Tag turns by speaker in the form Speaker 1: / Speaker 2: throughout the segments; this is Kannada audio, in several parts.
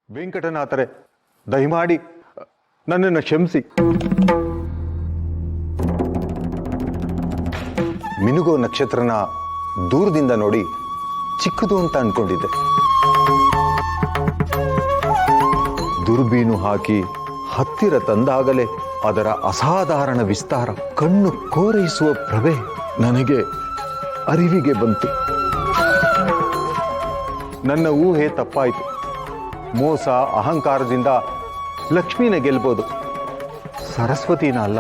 Speaker 1: ವೆಂಕಟನಾಥರೇ, ದಯಮಾಡಿ ನನ್ನನ್ನು ಕ್ಷಮಿಸಿ. ಮಿನುಗೋ ನಕ್ಷತ್ರನ ದೂರದಿಂದ ನೋಡಿ ಚಿಕ್ಕದು ಅಂತ ಅನ್ಕೊಂಡಿದ್ದೆ. ದುರ್ಬೀನು ಹಾಕಿ ಹತ್ತಿರ ತಂದಾಗಲೇ ಅದರ ಅಸಾಧಾರಣ ವಿಸ್ತಾರ, ಕಣ್ಣು ಕೋರೈಸುವ ಪ್ರಭೆ ನನಗೆ ಅರಿವಿಗೆ ಬಂತು. ನನ್ನ ಊಹೆ ತಪ್ಪಾಯಿತು. ಮೋಸ ಅಹಂಕಾರದಿಂದ ಲಕ್ಷ್ಮೀನ ಗೆಲ್ಬೋದು, ಸರಸ್ವತಿನ ಅಲ್ಲ.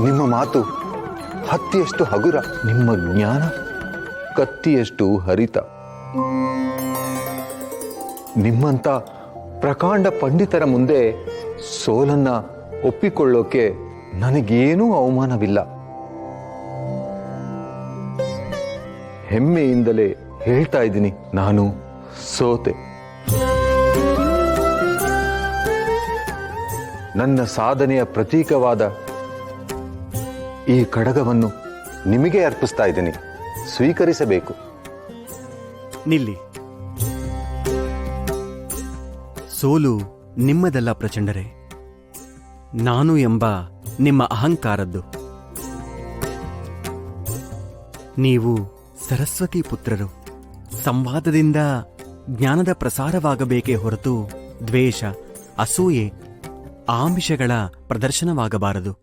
Speaker 1: ನಿಮ್ಮ ಮಾತು ಹತ್ತಿಯಷ್ಟು ಹಗುರ, ನಿಮ್ಮ ಜ್ಞಾನ ಕತ್ತಿಯಷ್ಟು ಹರಿತ. ನಿಮ್ಮಂಥ ಪ್ರಕಾಂಡ ಪಂಡಿತರ ಮುಂದೆ ಸೋಲನ್ನ ಒಪ್ಪಿಕೊಳ್ಳೋಕೆ ನನಗೇನೂ ಅವಮಾನವಿಲ್ಲ. ಹೆಮ್ಮೆಯಿಂದಲೇ ಹೇಳ್ತಾ ಇದ್ದೀನಿ, ನಾನು ಸೋತೆ. ನನ್ನ ಸಾಧನೆಯ ಪ್ರತೀಕವಾದ ಈ ಕಡಗವನ್ನು ನಿಮಗೆ ಅರ್ಪಿಸ್ತಾ ಇದ್ದೀನಿ, ಸ್ವೀಕರಿಸಬೇಕು.
Speaker 2: ನಿಲ್ಲಿ. ಸೋಲು ನಿಮ್ಮದಲ್ಲ ಪ್ರಚಂಡರೇ, ನಾನು ಎಂಬ ನಿಮ್ಮ ಅಹಂಕಾರದ್ದು. ನೀವು ಸರಸ್ವತಿ ಪುತ್ರರು. ಸಂವಾದದಿಂದ ಜ್ಞಾನದ ಪ್ರಸಾರವಾಗಬೇಕೇ ಹೊರತು ದ್ವೇಷ, ಅಸೂಯೆ, ಆಮಿಷಗಳ ಪ್ರದರ್ಶನವಾಗಬಾರದು.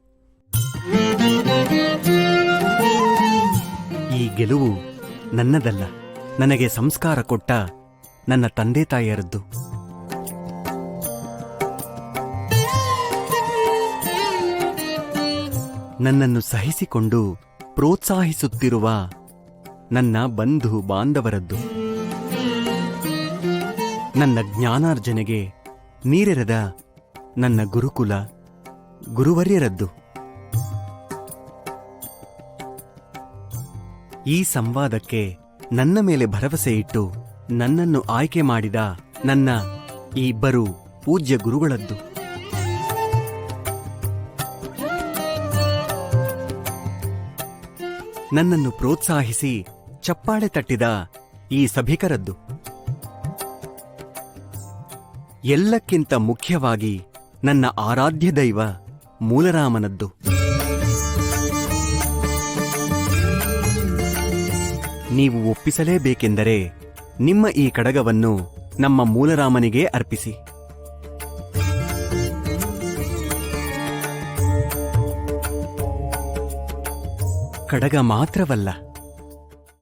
Speaker 2: ಈ ಗೆಲುವು ನನ್ನದಲ್ಲ, ನನಗೆ ಸಂಸ್ಕಾರ ಕೊಟ್ಟ ನನ್ನ ತಂದೆ ತಾಯಿಯರದ್ದು. ನನ್ನನ್ನು ಸಹಿಸಿಕೊಂಡು ಪ್ರೋತ್ಸಾಹಿಸುತ್ತಿರುವ ನನ್ನ ಬಂಧು ಬಾಂಧವರದ್ದು. ನನ್ನ ಜ್ಞಾನಾರ್ಜನೆಗೆ ನೀರೆರೆದ ನನ್ನ ಗುರುಕುಲ ಗುರುವರ್ಯರದ್ದು. ಈ ಸಂವಾದಕ್ಕೆ ನನ್ನ ಮೇಲೆ ಭರವಸೆ ಇಟ್ಟು ನನ್ನನ್ನು ಆಯ್ಕೆ ಮಾಡಿದ ನನ್ನ ಈ ಇಬ್ಬರು ಪೂಜ್ಯ ಗುರುಗಳದ್ದು. ನನ್ನನ್ನು ಪ್ರೋತ್ಸಾಹಿಸಿ ಚಪ್ಪಾಳೆ ತಟ್ಟಿದ ಈ ಸಭಿಕರದ್ದು. ಎಲ್ಲಕ್ಕಿಂತ ಮುಖ್ಯವಾಗಿ ನನ್ನ ಆರಾಧ್ಯ ದೈವ ಮೂಲರಾಮನದ್ದು. ನೀವು ಒಪ್ಪಿಸಲೇಬೇಕೆಂದರೆ ನಿಮ್ಮ ಈ ಕಡಗವನ್ನು ನಮ್ಮ ಮೂಲರಾಮನಿಗೆ ಅರ್ಪಿಸಿ. ಕಡಗ ಮಾತ್ರವಲ್ಲ,